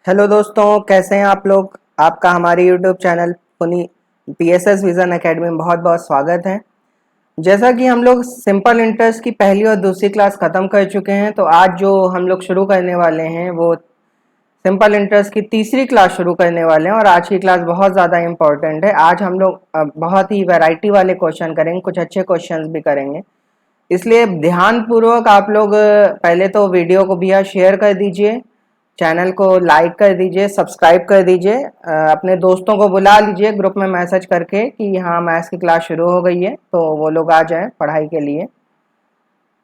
Hello दोस्तों, कैसे हैं आप लोग। आपका हमारे यूट्यूब चैनल पुनी पीएसएस विजन एकेडमी में बहुत बहुत स्वागत है। जैसा कि हम लोग सिंपल इंटरेस्ट की पहली और दूसरी क्लास ख़त्म कर चुके हैं, तो आज जो हम लोग शुरू करने वाले हैं वो सिंपल इंटरेस्ट की तीसरी क्लास शुरू करने वाले हैं। और आज की क्लास बहुत ज़्यादा इम्पोर्टेंट है। आज हम लोग बहुत ही वैरायटी वाले क्वेश्चन करेंगे, कुछ अच्छे क्वेश्चन भी करेंगे, इसलिए ध्यानपूर्वक आप लोग पहले तो वीडियो को भी शेयर कर दीजिए, चैनल को लाइक कर दीजिए, सब्सक्राइब कर दीजिए, अपने दोस्तों को बुला लीजिए ग्रुप में मैसेज करके कि हाँ मैथ्स की क्लास शुरू हो गई है, तो वो लोग आ जाएं पढ़ाई के लिए।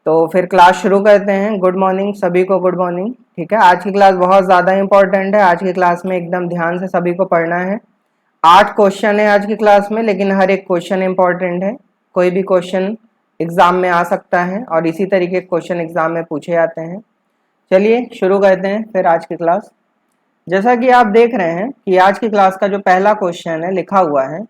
तो फिर क्लास शुरू करते हैं। गुड मॉर्निंग सभी को, गुड मॉर्निंग। ठीक है, आज की क्लास बहुत ज़्यादा इंपॉर्टेंट है। आज की क्लास में एकदम ध्यान से सभी को पढ़ना है। 8 क्वेश्चन है आज की क्लास में, लेकिन हर एक क्वेश्चन इंपॉर्टेंट है। कोई भी क्वेश्चन एग्जाम में आ सकता है और इसी तरीके के क्वेश्चन एग्जाम में पूछे जाते हैं। चलिए शुरू करते हैं फिर आज की क्लास। जैसा कि आप देख रहे हैं कि आज की क्लास का जो पहला क्वेश्चन है लिखा हुआ है,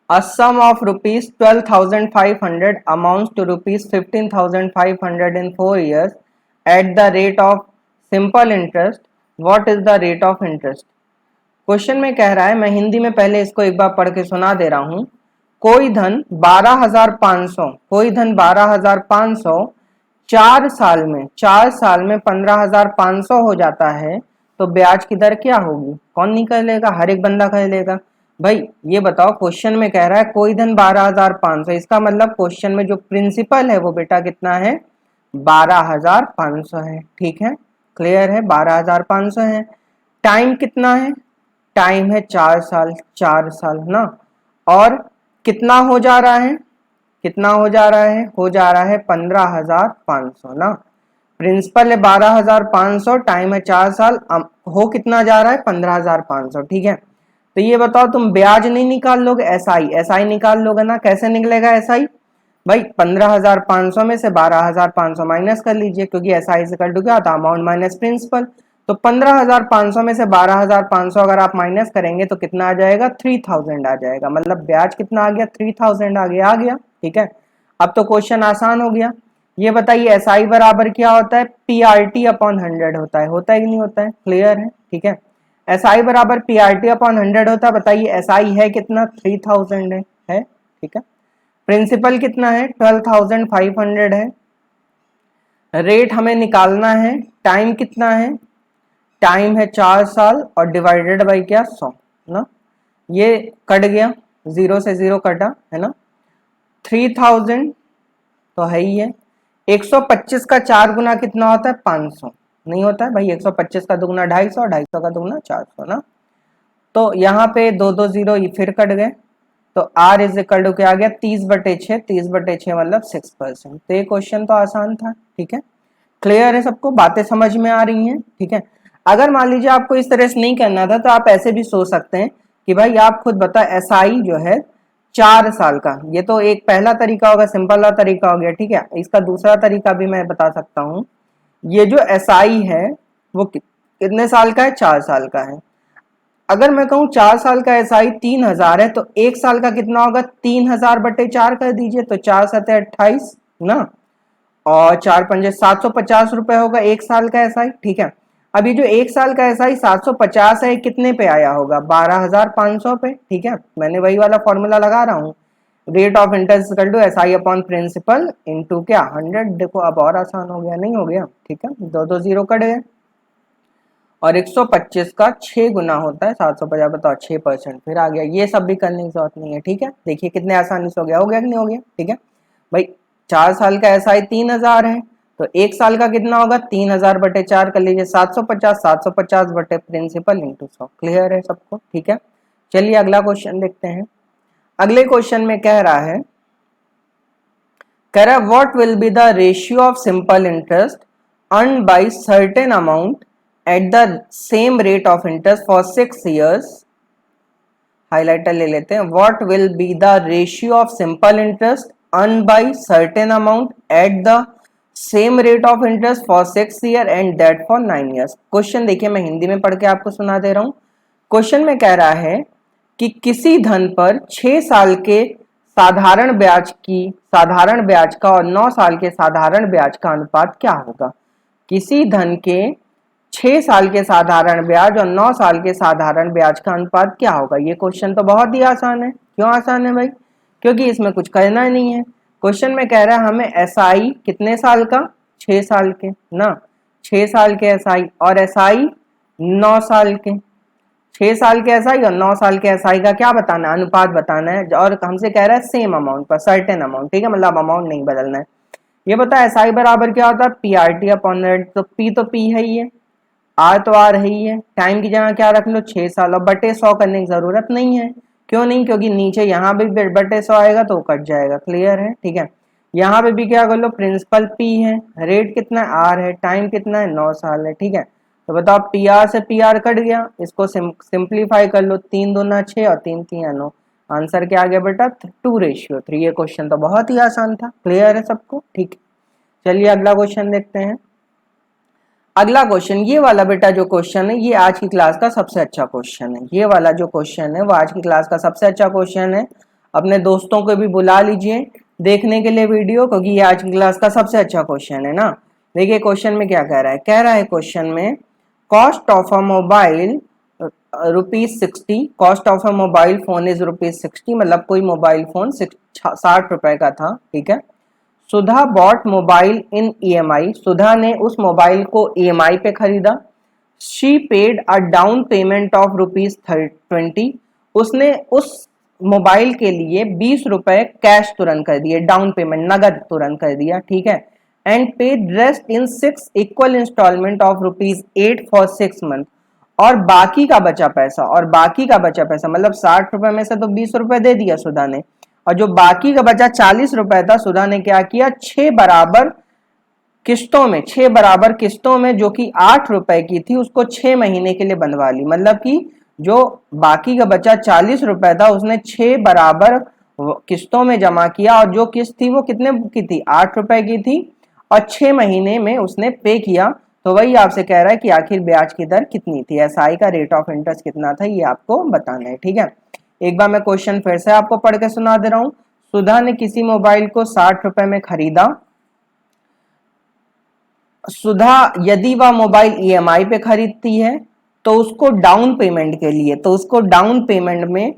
a sum of rupees 12,500 amounts to rupees 15,500 in 4 years at the rate of simple interest, what is the rate of interest. Question में कह रहा है, मैं हिंदी में पहले इसको एक बार पढ़ के सुना दे रहा हूं। कोई धन 12,500, कोई धन 12,500 4 साल में 15,500 हो जाता है, तो ब्याज की दर क्या होगी। कौन निकल लेगा? हर एक बंदा कर लेगा। भाई ये बताओ, क्वेश्चन में कह रहा है कोई धन 12,500, इसका मतलब क्वेश्चन में जो प्रिंसिपल है वो बेटा कितना है? 12,500 है। ठीक है, क्लियर है, 12,500 है। टाइम कितना है? टाइम है 4 साल, 4 साल ना। और कितना हो जा रहा है? कितना हो जा रहा है? हो जा रहा है 15,500 ना। प्रिंसिपल है 12,500, टाइम है 4 साल, हो कितना जा रहा है? 15,500। ठीक है, तो ये बताओ, तुम ब्याज नहीं निकाल लोगे, एसआई एसआई निकाल लोगे ना। कैसे निकलेगा एसआई? भाई 15,500 में से 12,500 माइनस कर लीजिए, क्योंकि एसआई इक्वल टू क्या होता है? Amount minus principal. तो 15,500 में से 12,500 अगर आप माइनस करेंगे तो कितना आ जाएगा? 3,000 आ जाएगा। मतलब ब्याज कितना आ गया? 3,000 आ गया। ठीक है, अब तो क्वेश्चन आसान हो गया। ये बताइए एसआई बराबर क्या होता है? पीआरटी अपॉन 100 होता है कि नहीं होता है? क्लियर है। ठीक है, एसआई बराबर पीआरटी अपॉन 100 होता है। बताइए एसआई है कितना? 3,000 है। ठीक है, प्रिंसिपल कितना है? 12,500 है। रेट हमें निकालना है। टाइम कितना है? टाइम है 4 साल और डिवाइडेड बाई क्या? 100 ना। ये कट गया, 0 से 0 कटा है ना। 3,000 तो है ही है। 125 का 4 गुना कितना होता है? 500 नहीं होता है भाई। 125 का दुगुना 250, 250 का दुगुना 400 ना। तो यहाँ पे 2 0 फिर कट गए, तो R इज इक्वल टू क्या आ गया? 30/6। 30/6 मतलब 6%। तो ये क्वेश्चन तो आसान था। ठीक है, क्लियर है सबको? बातें समझ में आ रही हैं? ठीक है, अगर मान लीजिए आपको इस तरह से नहीं करना था तो आप ऐसे भी सोच सकते हैं कि भाई आप खुद बता, एसआई जो है 4 साल का, ये तो एक पहला तरीका होगा, सिंपल वाला तरीका हो गया। ठीक है, इसका दूसरा तरीका भी मैं बता सकता हूँ। ये जो एसआई है वो कितने साल का है? 4 साल का है। अगर मैं कहूँ 4 साल का एसआई 3,000 है, तो 1 साल का कितना होगा? 3,000/4 कर दीजिए, तो 4×7=28 ना। और 4×5 750 रुपए होगा 1 साल का एसआई। ठीक है, अभी जो 1 साल का एसआई 750 है, कितने पे आया होगा? 12,500 पे। ठीक है, मैंने वही वाला फॉर्मूला लगा रहा हूँ, rate of interest equal to SI upon principal into क्या? 100। देखो अब और आसान हो गया, नहीं हो गया? ठीक है, 2 0 कट गए। और 125 का 6 गुना होता है 750, बताओ 6%। फिर आ गया, ये सब भी करने की जरूरत नहीं है। ठीक है, देखिए कितने आसानी से हो गया कि नहीं हो गया? ठीक है भाई, 4 साल का एसआई 3,000 है, तो 1 साल का कितना होगा? 3,000/4 कर लीजिए, 750, 750 बटे प्रिंसिपल इंटू 100। क्लियर है सबको? ठीक है, चलिए अगला क्वेश्चन देखते हैं। अगले क्वेश्चन में कह रहा है what will be the ratio of simple interest earn by certain amount at the same rate of interest for 6 years। Highlighter ले लेते हैं। What will be the ratio of simple interest earn by certain amount at the same rate of interest for 6 year and that for 9 years। Question देखिए, मैं हिंदी में पढ़ के आपको सुना दे रहा हूं। क्वेश्चन में कह रहा है कि किसी धन पर 6 साल के साधारण ब्याज का और 9 साल के साधारण ब्याज का अनुपात क्या होगा। किसी धन के 6 साल के साधारण ब्याज और 9 साल के साधारण ब्याज का अनुपात क्या होगा। ये क्वेश्चन तो बहुत ही आसान है। क्यों आसान है भाई? क्योंकि इसमें कुछ करना ही नहीं है। क्वेश्चन में कह रहा है हमें एसआई कितने साल का, 6 साल के ना, 6 साल के एसआई और एसआई 9 साल के, 6 साल के एसआई और 9 साल के एसआई का क्या बताना है, अनुपात बताना है। और हमसे कह रहा है सेम अमाउंट पर, सर्टेन अमाउंट, ठीक है, मतलब अमाउंट नहीं बदलना है। ये बता एसआई बराबर क्या होता है, पीआरटी अपॉन रेट, तो पी तो पी है ही है, आर तो आर है ही है, टाइम की जगह क्या रख लो 6 साल, और बटे 100 करने की जरूरत नहीं है। क्यों नहीं? क्योंकि नीचे यहाँ भी बटे 100 आएगा तो कट जाएगा। क्लियर है? ठीक है। यहाँ पे भी क्या कर लो, प्रिंसिपल पी है, रेट कितना है आर है, टाइम कितना है 9 साल है। ठीक है, तो बताओ पी आर से पी आर कट गया, इसको सिंप्लीफाई कर लो, 3 दूना 6 और 3 3 9, आंसर क्या आ गया बेटा 2:3। ये क्वेश्चन तो बहुत ही आसान था। क्लियर है सबको? ठीक है, चलिए अगला क्वेश्चन देखते हैं। अगला क्वेश्चन ये वाला बेटा जो क्वेश्चन है ये आज की क्लास का सबसे अच्छा क्वेश्चन है। ये वाला जो क्वेश्चन है वो आज की क्लास का सबसे अच्छा क्वेश्चन है। अपने दोस्तों को भी बुला लीजिए देखने के लिए वीडियो, क्योंकि ये आज की क्लास का सबसे अच्छा क्वेश्चन है ना। देखिए क्वेश्चन में क्या कह रहा है, कह रहा है क्वेश्चन में cost of a mobile ₹60, cost of a mobile phone is ₹60, मतलब कोई मोबाइल फोन 60 रुपए का था। ठीक है, सुधा बॉट मोबाइल इन ईएमआई, सुधा ने उस मोबाइल को ईएमआई पे खरीदा। She paid a down payment of ₹20, उसने उस मोबाइल के लिए 20 रुपए कैश तुरंत कर दिए, डाउन पेमेंट नगद तुरंत कर दिया। ठीक है, and paid rest in 6 equal instalment of ₹8 for 6 month, और बाकी का बचा पैसा, और बाकी का बचा पैसा मतलब 60 रुपए में से तो 20 रुपए दे दिया सुधा ने, और जो बाकी का बचा 40 रुपए था सुधा ने क्या किया, 6 बराबर किस्तों में, 6 बराबर किस्तों में जो कि 8 रुपए की थी उसको 6 महीने के लिए बंधवा ली। मतलब कि जो बाकी का बचा 40 रुपए था उसने 6 बराबर किस्तों में जमा किया, और जो किस्त थी वो कितने की थी, 8 रुपए की थी, और 6 महीने में उसने पे किया। तो वही आपसे कह रहा है कि आखिर ब्याज की दर कितनी थी, एसआई का रेट ऑफ इंटरेस्ट कितना था, ये आपको बताना है। ठीक है, एक बार मैं क्वेश्चन फिर से आपको पढ़ के सुना दे रहा हूं। सुधा ने किसी मोबाइल को 60 रुपए में खरीदा। सुधा यदि वह मोबाइल ईएमआई पे खरीदती है तो उसको डाउन पेमेंट के लिए, तो उसको डाउन पेमेंट में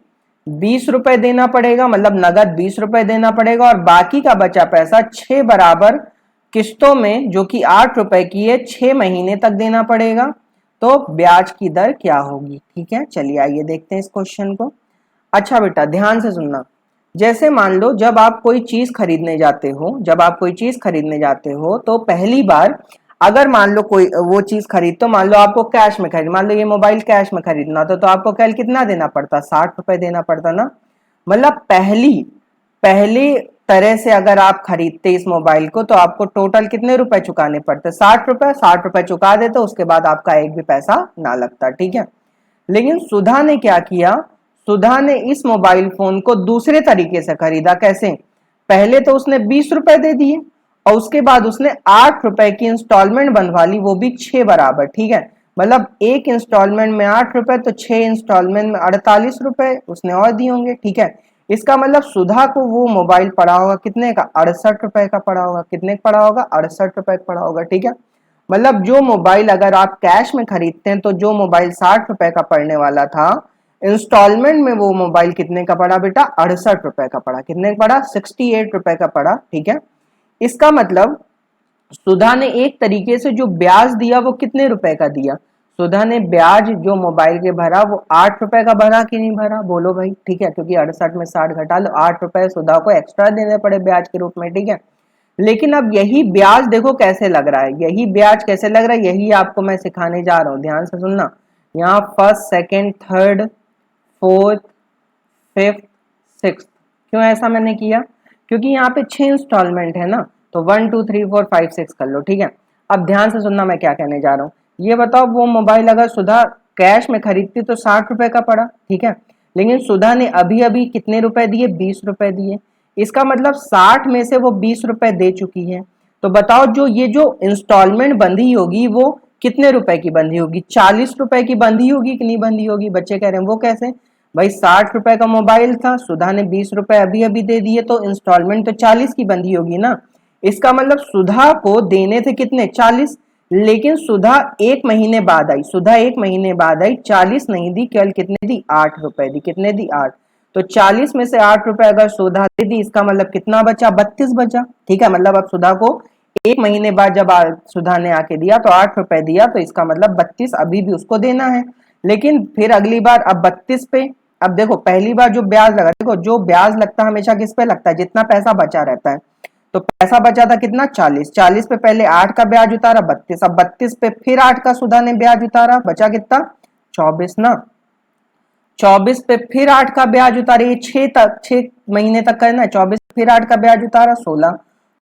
20 रुपए देना पड़ेगा, मतलब नगद 20 रुपए देना पड़ेगा, और बाकी का बचा पैसा 6 बराबर किस्तों में जो कि 8 रुपए की है 6 महीने तक देना पड़ेगा। तो ब्याज की दर क्या होगी। ठीक है, चलिए आइए देखते हैं इस क्वेश्चन को। अच्छा बेटा ध्यान से सुनना, जैसे मान लो जब आप कोई चीज खरीदने जाते हो, जब आप कोई चीज खरीदने जाते हो तो पहली बार अगर मान लो कोई वो चीज खरीद, तो मान लो आपको कैश में खरीद, मान लो ये मोबाइल कैश में खरीदना था तो आपको कैल कितना देना पड़ता, 60 रुपए देना पड़ता ना। मतलब पहली तरह से अगर आप खरीदते इस मोबाइल को तो आपको टोटल कितने रुपए चुकाने पड़ते, 60 रुपए, 60 रुपए चुका देते, उसके बाद आपका एक भी पैसा ना लगता। ठीक है, लेकिन सुधा ने क्या किया, सुधा ने इस मोबाइल फोन को दूसरे तरीके से खरीदा। कैसे? पहले तो उसने 20 रुपए दे दिए और उसके बाद उसने 8 रुपए की इंस्टॉलमेंट बनवा ली, वो भी 6 बराबर। ठीक है, मतलब एक इंस्टॉलमेंट में 8 रुपए तो 6 इंस्टॉलमेंट में 48 रुपए उसने और दिए होंगे। ठीक है, इसका मतलब सुधा को वो मोबाइल पड़ा होगा कितने का, 68 रुपए का पड़ा होगा। कितने का पड़ा होगा, 68 रुपए का पड़ा होगा। ठीक है, मतलब जो मोबाइल अगर आप कैश में खरीदते हैं तो जो मोबाइल 60 रुपए का पड़ने वाला था, इंस्टॉलमेंट में वो मोबाइल कितने का पड़ा बेटा, 68 रुपए का पड़ा। कितने का पड़ा, 68 रुपए का पड़ा। ठीक है, इसका मतलब सुधा ने एक तरीके से जो ब्याज दिया वो कितने रुपए का दिया, सुधा ने ब्याज जो मोबाइल के भरा वो 8 रुपए का भरा कि नहीं भरा, बोलो भाई। ठीक है, क्योंकि 68 में 60 घटा लो, 8 रुपए सुधा को एक्स्ट्रा देने पड़े ब्याज के रूप में। ठीक है, लेकिन अब यही ब्याज देखो कैसे लग रहा है, यही ब्याज कैसे लग रहा है, यही आपको मैं सिखाने जा रहा हूं, ध्यान से सुनना। यहाँ first, second, third, fourth, fifth, six, क्यों ऐसा मैंने किया, क्योंकि यहाँ पे 6 इंस्टॉलमेंट है ना, तो 1 2 3 4 5 6 कर लो। ठीक है, अब ध्यान से सुनना मैं क्या कहने जा रहा हूँ। ये बताओ वो मोबाइल अगर सुधा कैश में खरीदती तो 60 रुपए का पड़ा। ठीक है, लेकिन सुधा ने अभी अभी कितने रुपए दिए, 20 रुपए दिए। इसका मतलब 60 में से वो 20 रुपए दे चुकी है। तो बताओ जो ये जो इंस्टॉलमेंट बंधी होगी वो कितने रुपए की बंधी होगी, 40 रुपए की बंधी होगी कि नहीं बंधी होगी। बच्चे कह रहे हैं वो कैसे, भाई 60 रुपए का मोबाइल था, सुधा ने 20 रुपए अभी अभी दे दिए, तो इंस्टॉलमेंट तो 40 की बंधी होगी ना। इसका मतलब सुधा को देने थे कितने, 40, लेकिन सुधा 1 महीने बाद आई, सुधा 1 महीने बाद आई, 40 नहीं दी, केवल कितने दी, 8 रुपए दी, कितने दी, 8। तो 40 में से 8 रुपए अगर सुधा दे दी, इसका मतलब कितना बचा, 32 बचा। ठीक है, मतलब अब सुधा को 1 महीने बाद जब सुधा ने आके दिया तो 8 रुपए दिया, तो इसका मतलब 32 अभी भी उसको देना है। लेकिन फिर अगली बार अब 32 पे, अब देखो पहली बार जो ब्याज लगा, देखो जो ब्याज लगता है हमेशा किस पे लगता है, जितना पैसा बचा रहता है। तो पैसा बचा था कितना, 40, 40 पे पहले 8 का ब्याज उतारा, 32, अब 32 पे फिर 8 का सुधा ने ब्याज उतारा, बचा कितना, 24 ना। 24 पे फिर 8 का ब्याज उतारे, ये 6 महीने तक करना है। 24 फिर 8 का ब्याज उतारा, 16,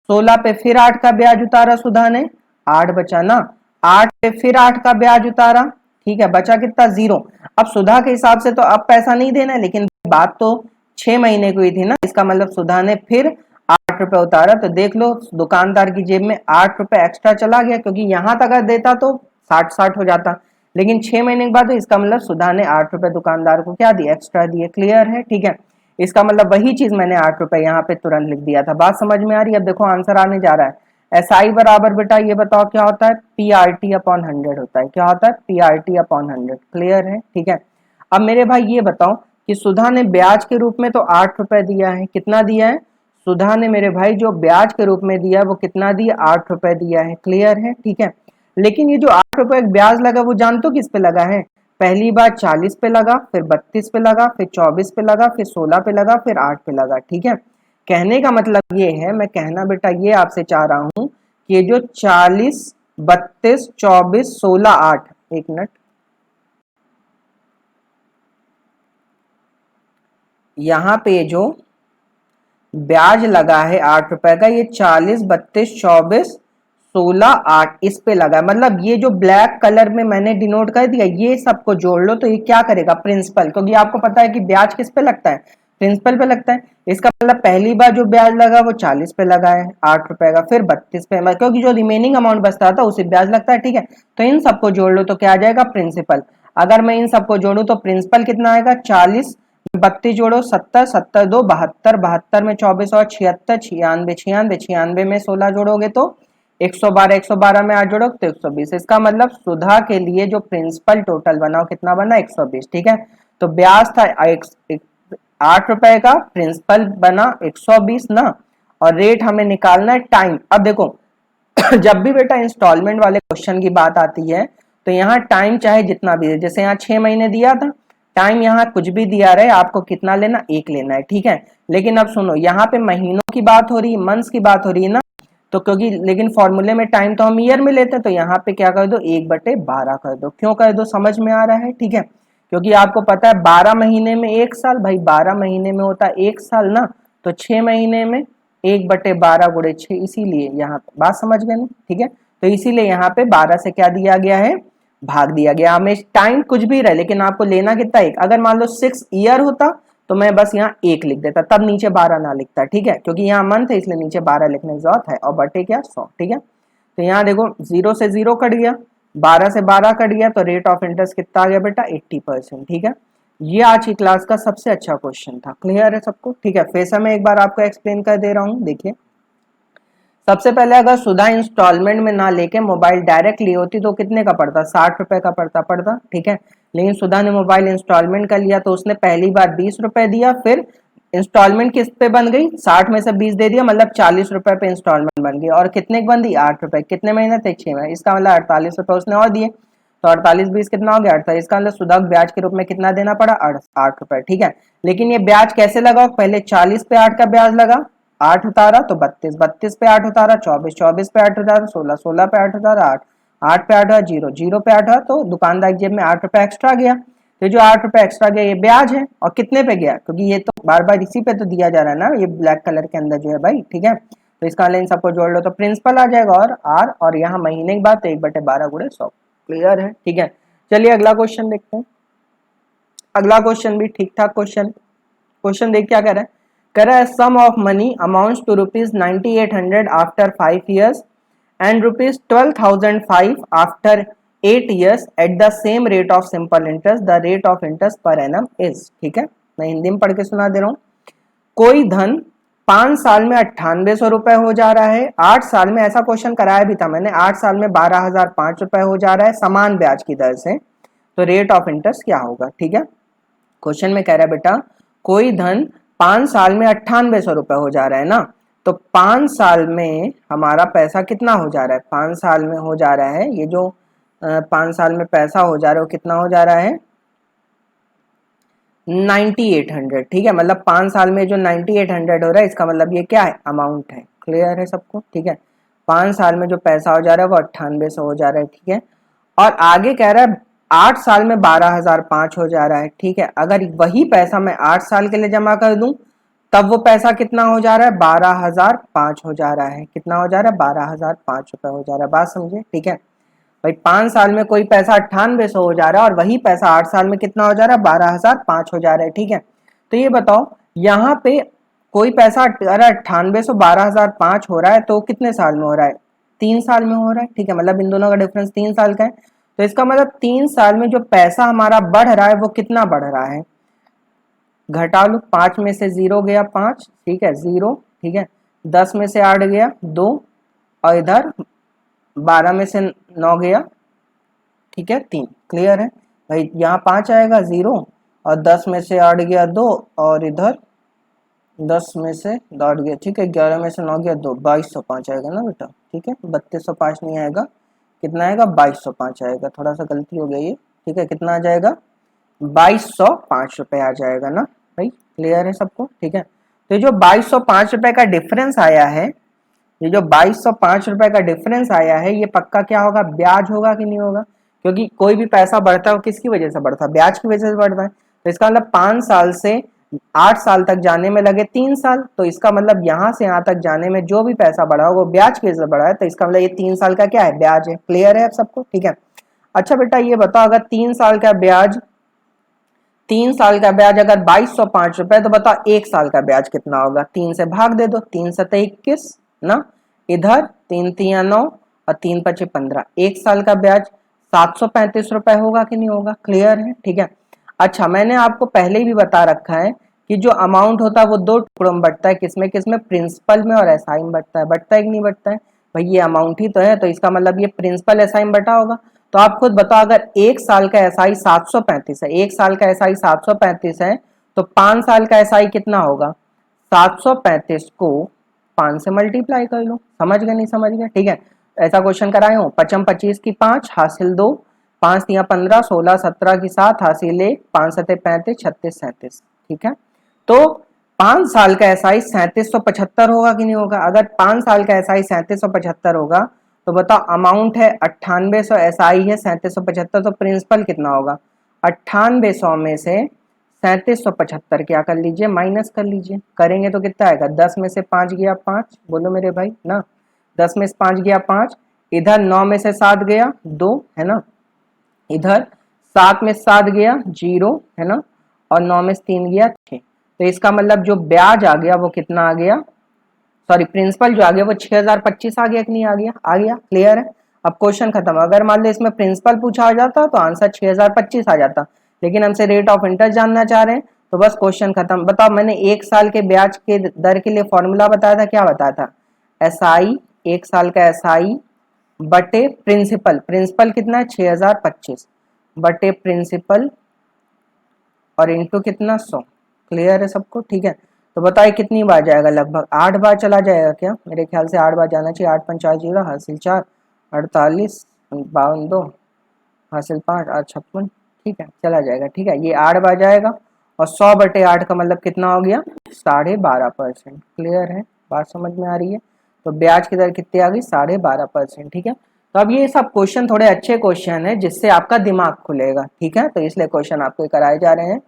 16 पे फिर 8 का ब्याज उतारा सुधा ने, 8 बचा ना। 8 पे फिर 8 का ब्याज उतारा, ठीक है, बचा कितना, 0। अब सुधा के हिसाब से तो अब पैसा नहीं देना है, लेकिन बात तो 6 महीने की हुई थी ना, इसका मतलब सुधा ने फिर 8 रुपए उतारा। तो देख लो दुकानदार की जेब में 8 रुपए एक्स्ट्रा चला गया, क्योंकि यहां तक अगर देता तो 60-60 हो जाता, लेकिन 6 महीने के बाद तो इसका मतलब सुधा ने 8 रुपए दुकानदार को क्या दिए, एक्स्ट्रा दिए। क्लियर है, ठीक है। इसका मतलब वही चीज मैंने 8 रुपए यहाँ पे तुरंत लिख दिया था। बात समझ में आ रही है। अब देखो आंसर आने जा रहा है। SI बराबर बेटा ये बताओ क्या होता है, PRT अपॉन 100 होता है। क्या होता है, PRT अपॉन 100। क्लियर है, ठीक है। अब मेरे भाई ये बताओ कि सुधा ने ब्याज के रूप में तो 8 रुपए दिया है, कितना दिया है, सुधा ने मेरे भाई जो ब्याज के रूप में दिया वो कितना दिया, 8 रुपए दिया है। क्लियर है, ठीक है। लेकिन ये जो 8 रुपए ब्याज लगा वो जानते हो किस पे लगा है, पहली बार 40 पे लगा, फिर 32 पे लगा, फिर 24 पे लगा, फिर 16 पे लगा, फिर 8 पे लगा। ठीक है, कहने का मतलब ये है, मैं कहना बेटा ये आपसे चाह रहा हूं कि ये जो 40, 32, 24, 16, 8, एक मिनट, यहाँ पे जो ब्याज लगा है 8 रुपए का, ये 40, 32, 24, 16, 8 इस पे लगा। मतलब ये जो ब्लैक कलर में मैंने डिनोट कर दिया, ये सबको जोड़ लो तो ये क्या करेगा, प्रिंसिपल, क्योंकि आपको पता है कि ब्याज किस पे लगता है, प्रिंसिपल पे लगता है। इसका मतलब पहली बार जो ब्याज लगा वो 40 पे लगा है 8 रुपए का, फिर 32 पे, क्योंकि जो रिमेनिंग अमाउंट बचता था उसे ब्याज लगता है। ठीक है, तो इन सबको जोड़ लो तो क्या आ जाएगा, प्रिंसिपल। अगर मैं इन सबको जोड़ू तो प्रिंसिपल कितना आएगा, 40, 32 जोड़ो 70, 70 दो 72, 72 में 24 और 76, 96, 96, 96 में 16 जोड़ोगे तो 112, 112 में 8 जोड़ो तो 120। इसका मतलब सुधा के लिए जो प्रिंसिपल टोटल बना वो कितना बना, 120। ठीक है, तो ब्याज था 8 रुपए का, प्रिंसिपल बना 120 ना, और रेट हमें निकालना है टाइम। अब देखो जब भी बेटा इंस्टॉलमेंट वाले क्वेश्चन की बात आती है तो यहाँ टाइम चाहे जितना भी है, जैसे यहाँ 6 महीने दिया था, टाइम यहाँ कुछ भी दिया रहे, आपको कितना लेना, 1 लेना है। ठीक है, लेकिन अब सुनो यहाँ पे महीनों की बात हो रही है, मंथ्स की बात हो रही है ना, तो क्योंकि लेकिन फॉर्मूले में टाइम तो हम ईयर में लेते हैं, तो यहाँ पे क्या कर दो, 1/12 कर दो। क्यों कर दो, समझ में आ रहा है। ठीक है, क्योंकि आपको पता है 12 महीने में 1 साल, भाई 12 महीने में होता है 1 साल ना, तो 6 महीने में 1/12 गुणे 6, इसीलिए यहाँ पे बात समझ गए ना। ठीक है, तो इसीलिए यहाँ पे 12 से क्या दिया गया है, भाग दिया गया। हमें टाइम कुछ भी रहे लेकिन आपको लेना कितना, 1। अगर मान लो 6 ईयर होता तो मैं बस यहाँ 1 लिख देता, तब नीचे 12 ना लिखता। ठीक है, क्योंकि यहाँ मंथ है इसलिए नीचे 12 लिखने की जरूरत है, और बटे क्या, 100। ठीक है, तो यहाँ देखो 0 से 0 कट गया, 12 से 12 कट गया, तो रेट ऑफ इंटरेस्ट कितना आ गया बेटा, 80%। ठीक है, ये आज की क्लास का सबसे अच्छा क्वेश्चन था। क्लियर है सबको। ठीक है, फिर से मैं एक बार आपको एक्सप्लेन कर दे रहा हूँ। देखिए सबसे पहले अगर सुधा इंस्टॉलमेंट में ना लेके मोबाइल डायरेक्ट ली होती तो कितने का पड़ता, 60 रुपए का पड़ता। ठीक है, लेकिन सुधा ने मोबाइल इंस्टॉलमेंट का लिया तो उसने पहली बार 20 रुपए दिया, फिर इंस्टॉलमेंट किस्त पे बन गई, 60 में से 20 दे दिया, मतलब 40 रुपए पे इंस्टॉलमेंट बन गई। और कितने की बन दी, 8 रुपए। कितने महीने थे, 6 महीने, इसका मतलब 48 रुपए उसने और दिए, तो 48 20 कितना हो गया, 48। इसका मतलब सुधा ब्याज के रूप में कितना देना पड़ा, 8 रुपए। ठीक है, लेकिन ये ब्याज कैसे लगा, पहले 40 पे 8 का ब्याज लगा, 8 उतारा तो 32, 32 पे 8 उतारा 24, 24 पे 8 उतारा 16, 16 पे 8 उतारा 8, 8 पे 8 हुआ 0, 0 पे 8 हुआ तो दुकानदार की जेब में 8 रुपए एक्स्ट्रा गया। तो जो 8 रुपए एक्स्ट्रा गया ये ब्याज है, और कितने पे गया, क्योंकि ये तो बार बार इसी पे तो दिया जा रहा है ना, ये ब्लैक कलर के अंदर जो है भाई। ठीक है, तो इसका इन सबको जोड़ लो तो प्रिंसिपल आ जाएगा, और आर, और यहाँ महीने के बाद तो 1/12 गुणे 100। क्लियर है, ठीक है। चलिए अगला क्वेश्चन देखते हैं। अगला क्वेश्चन भी ठीक ठाक क्वेश्चन देख क्या कह रहा है, कह रहा है sum of money amounts to ₹9800 after 5 years and ₹12,005 after 8 years at the same rate of simple interest, the rate of interest per annum is। ठीक है, मैं हिंदी में पढ़ के सुना दे रहा हूं। कोई धन 5 साल में 9800 रुपए हो जा रहा है, 8 साल में, ऐसा क्वेश्चन कराया भी था मैंने, 8 साल में 12,005 रुपए हो जा रहा है समान ब्याज की दर से, तो रेट ऑफ इंटरेस्ट क्या होगा। ठीक है, क्वेश्चन में कह रहा है बेटा कोई धन 5 साल में 9800 रुपए हो जा रहा है ना, तो 5 साल में हमारा पैसा कितना हो जा रहा है, 5 साल में हो जा रहा है, ये जो 5 साल में पैसा हो जा रहा है वो कितना हो जा रहा है 9800। ठीक है, मतलब 5 साल में जो 9800 हो रहा है इसका मतलब ये क्या है, अमाउंट है। क्लियर है सबको। ठीक है, 5 साल में जो पैसा हो जा रहा है वो 9800 हो जा रहा है। ठीक है, और आगे कह रहा है 8 साल में 12,005 हो जा रहा है। ठीक है, अगर वही पैसा मैं 8 साल के लिए जमा कर दूं तब वो पैसा कितना हो जा रहा है 12,005 हो जा रहा है। कितना हो जा रहा है 12,005 रुपए हो जा रहा है। बात समझे। ठीक है भाई, 5 साल में कोई पैसा 9800 हो जा रहा है और वही पैसा 8 साल में कितना हो जा रहा है 12,005 हो जा रहा है। ठीक है, तो ये बताओ यहाँ पे कोई पैसा अगर 9800 12,005 हो रहा है तो कितने साल में हो रहा है, 3 साल में हो रहा है। ठीक है, मतलब इन दोनों का डिफरेंस 3 साल का है, तो इसका मतलब 3 साल में जो पैसा हमारा बढ़ रहा है वो कितना बढ़ रहा है, घटा लो, 5 में से 0 गया 5, ठीक है 0, ठीक है 10 में से 8 गया 2, और इधर 12 में से 9 गया, ठीक है 3। क्लियर है भाई, यहाँ 5 आएगा 0, और 10 में से 8 गया 2, और इधर 10 में से 8 गया, ठीक है 11 में से 9 गया 2, 2205 आएगा ना बेटा। ठीक है, 3205 नहीं आएगा, कितना आएगा 2205 आएगा, थोड़ा सा गलती हो गई है। ठीक है, कितना आ जाएगा 2205 रुपए आ जाएगा ना भाई। क्लियर है सबको। ठीक है, तो ये जो 2205 रुपए का डिफरेंस आया है, ये जो 2205 रुपए का डिफरेंस आया है, ये पक्का क्या होगा, ब्याज होगा कि नहीं होगा, क्योंकि कोई भी पैसा बढ़ता है वो किसकी वजह से बढ़ता है, ब्याज की वजह से बढ़ता है। तो इसका मतलब 5 साल से 8 साल तक जाने में लगे 3 साल, तो इसका मतलब यहाँ से यहाँ तक जाने में जो भी पैसा बढ़ा वो ब्याज की वजह से बढ़ा है, तो इसका मतलब ये 3 साल का क्या है, ब्याज है। क्लियर है आप सबको। ठीक है, अच्छा बेटा ये बताओ अगर 3 साल का ब्याज, 3 साल का ब्याज अगर 2205 रुपए, तो बताओ 1 साल का ब्याज कितना होगा, 3 से भाग दे दो, 3 सतह 21 ना, इधर 3 तिया 9 और 3 पचे 15, 1 साल का ब्याज 735 रुपए होगा कि नहीं होगा। क्लियर है। ठीक है, अच्छा मैंने आपको पहले ही भी बता रखा है कि जो अमाउंट होता है वो 2 टुकड़ों में बढ़ता है, किसमें किसमें, प्रिंसिपल में और एसआई में बढ़ता है कि नहीं बढ़ता है भाई, ये अमाउंट ही तो है, तो इसका मतलब ये प्रिंसिपल एसआई में बटा होगा। तो आप खुद बताओ अगर 1 साल का एसआई 735 है, 1 साल का एसआई 735 है, तो 5 साल का एसआई कितना होगा, 735 को 5 से मल्टीप्लाई कर लो। समझ गए नहीं समझ गए। ठीक है, ऐसा क्वेश्चन कराए हो, 55 25 की 5 हासिल 2, 5 तिया 15, 16 17 की 7 हासिल 1, 5 सते 35, 36 37। ठीक है, तो 5 साल का एसआई 3775 होगा कि नहीं होगा। अगर 5 साल का एसआई 3775 होगा तो बताओ अमाउंट है 9800, एसआई है 3775, तो प्रिंसिपल कितना होगा, 9800 में से 3775 क्या कर लीजिए, माइनस कर लीजिए, करेंगे तो कितना आएगा, 10 में से 5 गया 5, बोलो मेरे भाई ना, 10 में से 5 गया 5, इधर 9 में से 7 गया 2 है ना, इधर 7 में 7 गया 0 है ना, और 9 में 3 गया 6, तो इसका मतलब जो ब्याज आ गया वो कितना आ गया, सॉरी प्रिंसिपल जो आ गया वो 6025 आ गया कि नहीं आ गया, आ गया। क्लियर है। अब क्वेश्चन खत्म। अगर मान लो इसमें प्रिंसिपल पूछा आ जाता तो आंसर 6025 आ जाता, लेकिन हमसे रेट ऑफ इंटरेस्ट जानना चाह रहे हैं, तो बस क्वेश्चन खत्म। बताओ मैंने 1 साल के ब्याज के दर के लिए फॉर्मूला बताया था, क्या बताया था, एसआई 1 साल का एसआई बटे प्रिंसिपल, प्रिंसिपल कितना है 6025 बटे प्रिंसिपल और इंटू कितना 100। क्लियर है सबको। ठीक है, तो बताइए कितनी बार जाएगा, लगभग 8 बार चला जाएगा क्या, मेरे ख्याल से 8 बार जाना चाहिए। 8 5 4 0 हासिल 4, 48 52 2 हासिल 5 8 56, ठीक है चला जाएगा। ठीक है, ये 8 बार जाएगा, और 100 बटे 8 का मतलब कितना हो गया 12.5%। क्लियर है, बात समझ में आ रही है। तो ब्याज की दर कितनी आ गई 12.5%। ठीक है, तो अब ये सब क्वेश्चन थोड़े अच्छे क्वेश्चन है जिससे आपका दिमाग खुलेगा। ठीक है, तो इसलिए क्वेश्चन आपको कराए जा रहे हैं।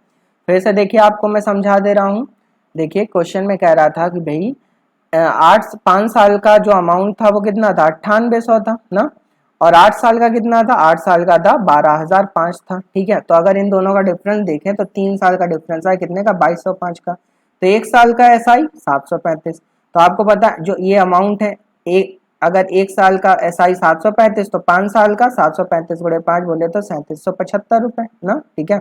फिर से देखिए, आपको मैं समझा दे रहा हूँ। देखिए क्वेश्चन में कह रहा था कि भाई 5 साल का जो अमाउंट था वो कितना था 9800 था ना, और 8 साल का कितना था, 8 साल का था 12,005 था। ठीक है, तो अगर इन दोनों का डिफरेंस देखें तो 3 साल का डिफरेंस है कितने का 2205 का, तो 1 साल का एसआई 735। तो आपको पता जो ये अमाउंट है, एक अगर 1 साल का एसआई 735, तो 5 साल का 735 गुणे 5 बोले तो 3775 रुपए ना। ठीक है,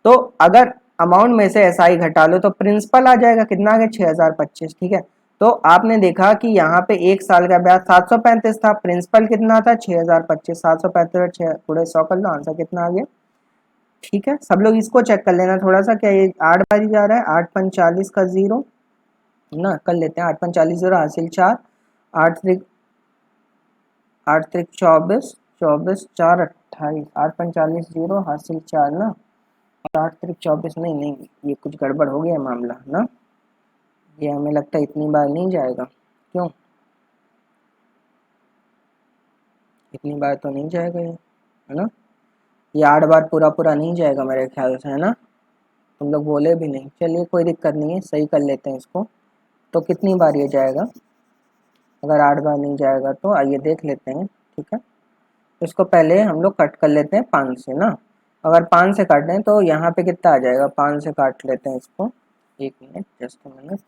तो अगर अमाउंट में से एसआई घटा लो तो प्रिंसिपल आ जाएगा, कितना आ गया 6025, ठीक है। तो आपने देखा कि यहाँ पे एक साल का ब्याज 735 था, प्रिंसिपल कितना था 6025, 735 गुणे 100 कर लो, आंसर कितना आ गया, ठीक है। सब लोग इसको चेक कर लेना थोड़ा सा, क्या ये 8 बारी जा रहा है, 8 5 40 का 0 ना, कर लेते हैं 8 5 40 0 हासिल 4, 8 3 24 24 4 28, 8 5 40 0 हासिल 4 ना, और 8 3 24, नहीं नहीं ये कुछ गड़बड़ हो गया मामला ना, ये हमें लगता है इतनी बार नहीं जाएगा, क्यों इतनी बार तो नहीं जाएगा ये, है ना, ये 8 बार पूरा पूरा नहीं जाएगा मेरे ख्याल से, है ना, तुम लोग बोले भी नहीं, चलिए कोई दिक्कत नहीं है, सही कर लेते हैं इसको। तो कितनी बार ये जाएगा, अगर 8 बार नहीं जाएगा तो आइए देख लेते हैं, ठीक है। तो इसको पहले हम लोग कट कर लेते हैं 5 से ना, अगर 5 से काटें तो यहाँ पे कितना आ जाएगा, 5 से काट लेते हैं इसको, 1 मिनट जस्ट मिनट,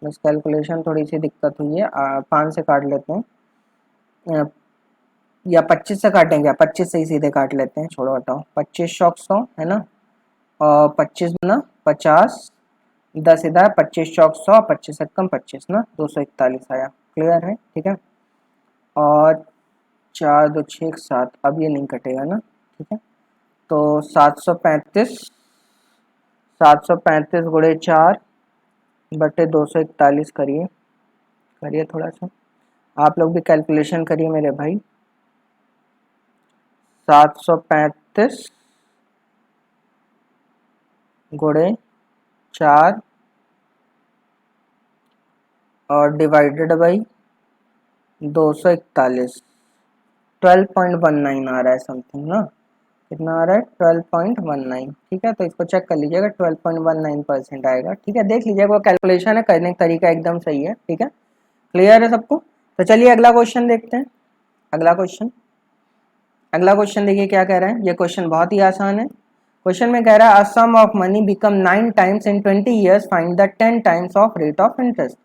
बस कैलकुलेशन थोड़ी सी दिक्कत हुई है, 5 से काट लेते हैं, या 25 से काटेंगे, 25 से ही सीधे काट लेते हैं, छोड़ो हटाओ, 25 शौक 100 है ना, और 25 गुना 50, 10 इधर 25 चौक 100, 25 से कम 25 ना, 241 आया, क्लियर है, ठीक है। और 4 2 6 7, अब ये नहीं कटेगा ना, ठीक है। तो 735 गुणे 4 बटे 241 करिए, करिए थोड़ा सा, आप लोग भी कैलकुलेशन करिए मेरे भाई, 735 गुणे 4 और डिवाइडेड बाई 241, 12.19 आ रहा है समथिंग ना, कितना आ रहा है 12.19, ठीक है। तो इसको चेक कर लीजिएगा, 12.19% आएगा, ठीक है, देख लीजिएगा, वो कैलकुलेशन है, करने का तरीका एकदम सही है, ठीक है, क्लियर है सबको। तो चलिए अगला क्वेश्चन देखते हैं, अगला क्वेश्चन देखिए क्या कह रहा है, ये क्वेश्चन बहुत ही आसान है। क्वेश्चन में कह रहा है, a sum of money become 9 times in 20 years, find the 10 times of rate of interest.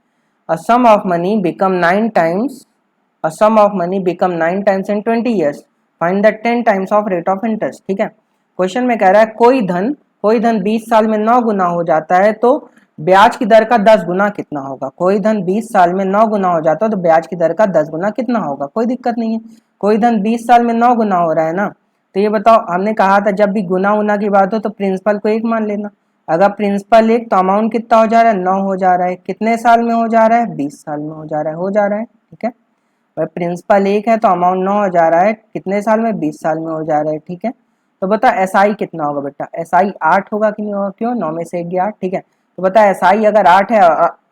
A sum of money become 9 times. A sum of money become 9 times in 20 years. Find the 10 times of rate of interest. ठीक है, question में कह रहा है कोई धन 20 साल में 9 गुना हो जाता है तो ब्याज की दर का 10 गुना कितना होगा। कोई धन 20 साल में 9 गुना हो जाता है तो ब्याज की दर का 10 गुना कितना होगा। कोई दिक्कत नहीं है, कोई धन 20 साल में 9 गुना हो रहा है ना, तो ये बताओ, हमने कहा था जब भी गुना उना की बात हो तो प्रिंसिपल को 1 मान लेना। अगर प्रिंसिपल 1 तो अमाउंट कितना हो जा रहा है 9 हो जा रहा है, कितने साल में हो जा रहा है 20 साल में हो जा रहा है, ठीक है। भाई प्रिंसिपल 1 है तो अमाउंट 9 हो जा रहा है, कितने साल में 20 साल में हो जा रहा है, ठीक है। तो बता एसआई कितना होगा बेटा, एसआई 8 होगा कि नहीं होगा, क्यों 9 में से 1 गया 8, ठीक है। तो बता एसआई अगर 8 है,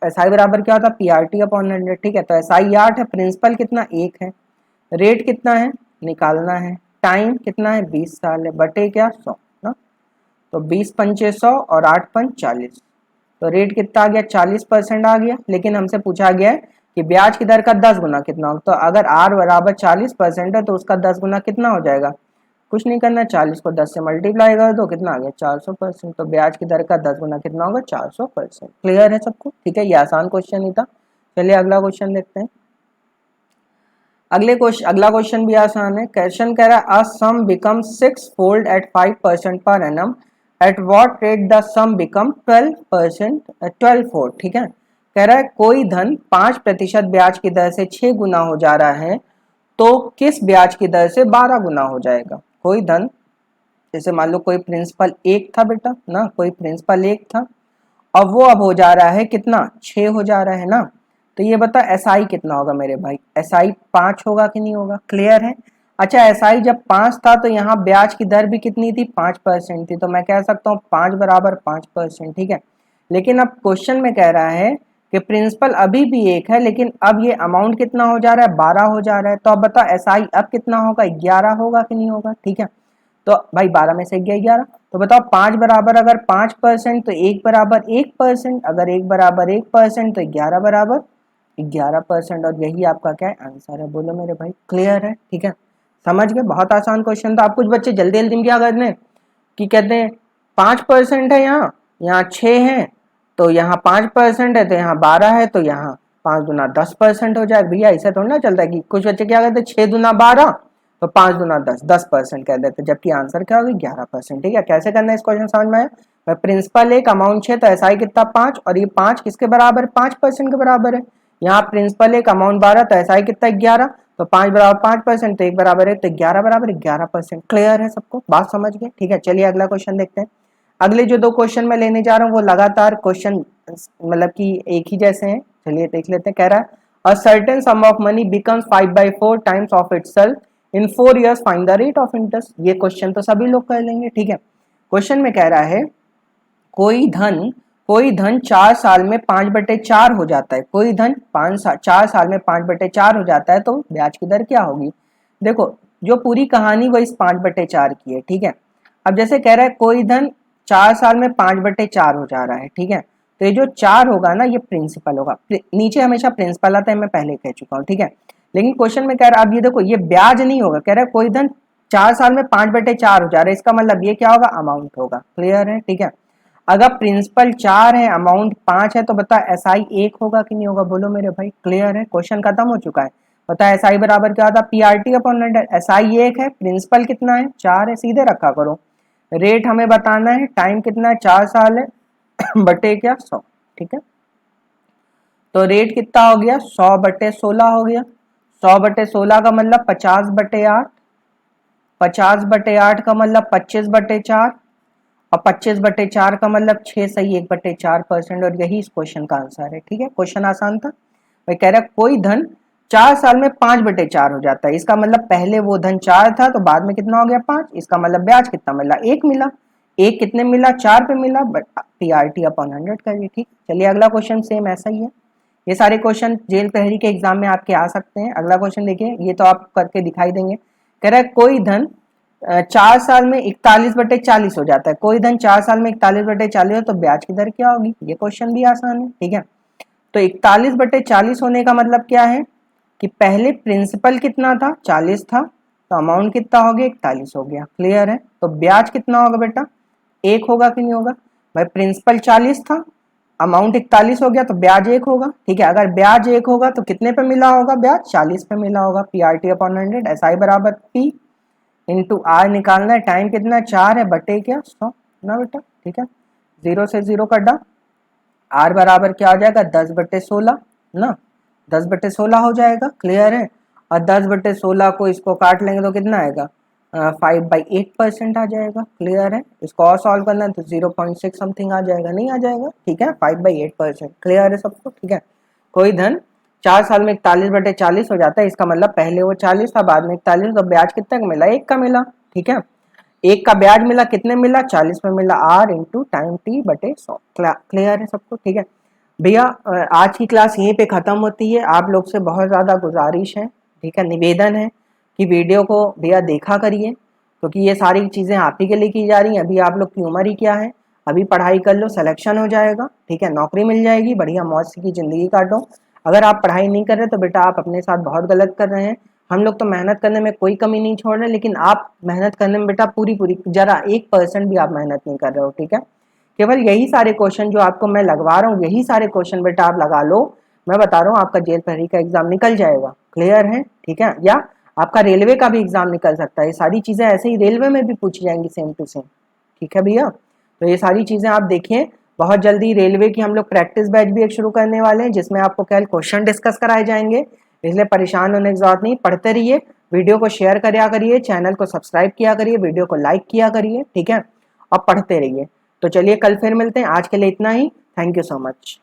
एसआई बराबर क्या होता है पीआरटी अपॉन 100, ठीक है। तो एसआई 8 है, प्रिंसिपल कितना 1 है, रेट कितना है निकालना है, टाइम कितना है 20 साल है, बटे क्या 100 ना, तो 20 पंचे 100 और 8 पंच 40, तो रेट कितना आ गया 40% आ गया। लेकिन हमसे पूछा गया है कि ब्याज की दर का 10 गुना कितना होगा, तो अगर आर बराबर 40% है तो उसका 10 गुना कितना हो जाएगा, कुछ नहीं करना, 40 को 10 से मल्टीप्लाई कर दो, कितना आ गया 400%, तो ब्याज की दर का 10 गुना कितना होगा 400%। क्लियर है सबको, ठीक है, ये आसान क्वेश्चन ही था। चलिए अगला क्वेश्चन देखते हैं। अगला क्वेश्चन भी आसान है। क्वेश्चन कह रहा है a sum become 6 fold at 5% per annum, at what rate the sum become 12 fold, ठीक है। कह रहा है कोई धन 5% ब्याज की दर से 6 गुना हो जा रहा है तो किस ब्याज की दर से 12 गुना हो जाएगा। कोई धन, जैसे मान लो कोई प्रिंसिपल 1 था बेटा ना, कोई प्रिंसिपल 1 था, अब वो अब हो जा रहा है कितना 6 हो जा रहा है ना, तो ये बता एसआई कितना होगा मेरे भाई, एसआई 5 होगा कि नहीं होगा, क्लियर है। अच्छा एसआई जब 5 था तो यहाँ ब्याज की दर भी कितनी थी 5% थी, तो मैं कह सकता हूँ 5 बराबर 5%, ठीक है। लेकिन अब क्वेश्चन में कह रहा है कि प्रिंसिपल अभी भी 1 है लेकिन अब ये अमाउंट कितना हो जा रहा है 12 हो जा रहा है, तो अब बता एसआई अब कितना होगा 11 होगा कि नहीं होगा, ठीक है। तो भाई 12 में से 11, तो बताओ 5 बराबर अगर 5% तो 1 बराबर 1%, अगर 1 बराबर 1% तो 11 बराबर 11%, और यही आपका क्या है आंसर है। बोलो मेरे भाई क्लियर है, ठीक है, समझ गए, बहुत आसान क्वेश्चन था। आप कुछ बच्चे जल्दी जल्दी में क्या करते हैं कि कहते हैं 5% है, यहाँ 6 है तो यहाँ 5% है, तो यहाँ 12 है तो यहाँ 5 दूना 10% हो जाए। भैया ऐसा थोड़ा ना चलता है कि कुछ बच्चे क्या कहते हैं 6 दूना 12, तो 5 दूना 10, 10% कह देते, जबकि आंसर क्या होगी 11%। ठीक है, कैसे करना है इस क्वेश्चन समझ में आया। प्रिंसिपल एक अमाउंट 6 तो एसआई कितना 5, और ये 5 किसके बराबर, 5% के बराबर है। यहाँ प्रिंसिपल एक अमाउंट 12 तो एसआई कितना 11, तो 5 बराबर 5%, तो 1 बराबर है, तो 11 बराबर 11%। क्लियर है सबको, बात समझ गए। ठीक है, चलिए अगला क्वेश्चन देखते हैं। अगले जो 2 क्वेश्चन मैं लेने जा रहा हूँ वो लगातार क्वेश्चन मतलब कि एक ही जैसे हैं। चलिए देख लेते हैं। कह रहा है a certain some of money becomes 5/4 times of itself in 4 years, find the rate of interest. ये क्वेश्चन तो सभी लोग कर लेंगे। ठीक है, क्वेश्चन में कह रहा है कोई धन 4 साल में 5/4 हो जाता है। कोई धन 4 साल में 5/4 हो जाता है, तो ब्याज की दर क्या होगी। देखो जो पूरी कहानी वो इस 5/4 की है। ठीक है, अब जैसे कह रहा है कोई धन 4 साल में 5/4 हो जा रहा है। ठीक है, तो ये जो 4 होगा ना ये प्रिंसिपल होगा। नीचे हमेशा प्रिंसिपल आता है, मैं पहले कह चुका हूँ। ठीक है, लेकिन क्वेश्चन में कह रहा है अब ये देखो ये ब्याज नहीं होगा। कह रहा है कोई धन 4 साल में 5/4 हो जा रहा है, इसका मतलब ये क्या होगा, अमाउंट होगा। क्लियर है। ठीक है, अगर प्रिंसिपल 4 है अमाउंट 5 है तो बता एसआई 1 होगा कि नहीं होगा, बोलो मेरे भाई। क्लियर है, क्वेश्चन खत्म हो चुका है। बता एसआई बराबर क्या होता है, पीआरटी अपॉन 100। एसआई 1 है, प्रिंसिपल कितना है 4 है, सीधे रखा करो। रेट हमें बताना है, टाइम कितना है 4 साल है बटे क्या 100। ठीक है, तो रेट कितना हो गया 100/16 हो गया। 100/16 का मतलब 50/8, 50/8 का मतलब 25/4, और 25/4 का मतलब 6 सही 1/4%, और यही इस क्वेश्चन का आंसर है। ठीक है, क्वेश्चन आसान था। भाई कह रहा है कोई धन 4 साल में 5/4 हो जाता है, इसका मतलब पहले वो धन 4 था तो बाद में कितना हो गया 5, इसका मतलब ब्याज कितना मिला 1 मिला। 1 कितने मिला 4 पे मिला, बट पीआरटी अपॉन 100 करिए। ठीक, चलिए अगला क्वेश्चन सेम ऐसा ही है। ये सारे क्वेश्चन जेल प्रहरी के एग्जाम में आपके आ सकते हैं। अगला क्वेश्चन देखिए, ये तो आप करके दिखाई देंगे। कह रहा है कोई धन 4 साल में 41/40 हो जाता है। कोई धन 4 साल में 41/40 हो तो ब्याज की दर क्या होगी। ये क्वेश्चन भी आसान है। ठीक है, तो 41/40 होने का मतलब क्या है कि पहले प्रिंसिपल कितना था 40 था, तो अमाउंट कितना हो गया 41 हो गया। क्लियर है, तो ब्याज कितना होगा बेटा 1 होगा कि नहीं होगा। भाई प्रिंसिपल 40 था, अमाउंट 41 हो गया तो ब्याज 1 होगा। ठीक है, अगर ब्याज 1 होगा तो कितने पे मिला होगा, ब्याज 40 पे मिला होगा। पीआरटी अपॉन 100, एसआई बराबर पी इंटू आर निकालना है। टाइम कितना 4 है बटे क्या 100 ना बेटा। ठीक है, 0 से 0 कटा, आर बराबर क्या हो जाएगा 10/16 ना, 10/16 हो जाएगा। क्लियर है, और 10/16 को इसको काट लेंगे तो कितना आएगा 5/8% आ जाएगा। क्लियर है, इसको और सॉल्व करना है तो 0.6 समथिंग आ जाएगा, नहीं आ जाएगा। ठीक है, 5/8%। क्लियर है सबको। ठीक है, कोई धन 4 साल में 41/40 हो जाता है, इसका मतलब पहले वो 40 था बाद में 41, तो ब्याज कितना का मिला 1 का मिला। ठीक है, 1 का ब्याज मिला, कितने मिला 40 में मिला, are into time t/100। Clear है सबको। ठीक है भैया, आज की क्लास यहीं पे खत्म होती है। आप लोग से बहुत ज़्यादा गुजारिश है, ठीक है, निवेदन है कि वीडियो को भैया देखा करिए, क्योंकि ये सारी चीज़ें आप ही के लिए की जा रही हैं। अभी आप लोग की उम्र ही क्या है, अभी पढ़ाई कर लो, सिलेक्शन हो जाएगा, ठीक है, नौकरी मिल जाएगी, बढ़िया मौज की ज़िंदगी काटो। अगर आप पढ़ाई नहीं कर रहे तो बेटा आप अपने साथ बहुत गलत कर रहे हैं। हम लोग तो मेहनत करने में कोई कमी नहीं छोड़ रहे, लेकिन आप मेहनत करने में बेटा पूरी जरा 1% भी आप मेहनत नहीं कर रहे हो। ठीक है, केवल यही सारे क्वेश्चन जो आपको मैं लगवा रहा हूँ, यही सारे क्वेश्चन बेटा आप लगा लो, मैं बता रहा हूँ आपका जेल प्रहरी का एग्जाम निकल जाएगा। क्लियर है। ठीक है, या आपका रेलवे का भी एग्जाम निकल सकता है। ये सारी चीजें ऐसे ही रेलवे में भी पूछी जाएंगी सेम टू सेम। ठीक है भैया, तो ये सारी चीजें आप देखिए। बहुत जल्दी रेलवे की हम लोग प्रैक्टिस बैच भी एक शुरू करने वाले हैं, जिसमें आपको केवल क्वेश्चन डिस्कस कराए जाएंगे, इसलिए परेशान होने की जरूरत नहीं। पढ़ते रहिए, वीडियो को शेयर करिया करिए, चैनल को सब्सक्राइब किया करिए, वीडियो को लाइक किया करिए। ठीक है, और पढ़ते रहिए। तो चलिए कल फिर मिलते हैं, आज के लिए इतना ही। Thank you so much.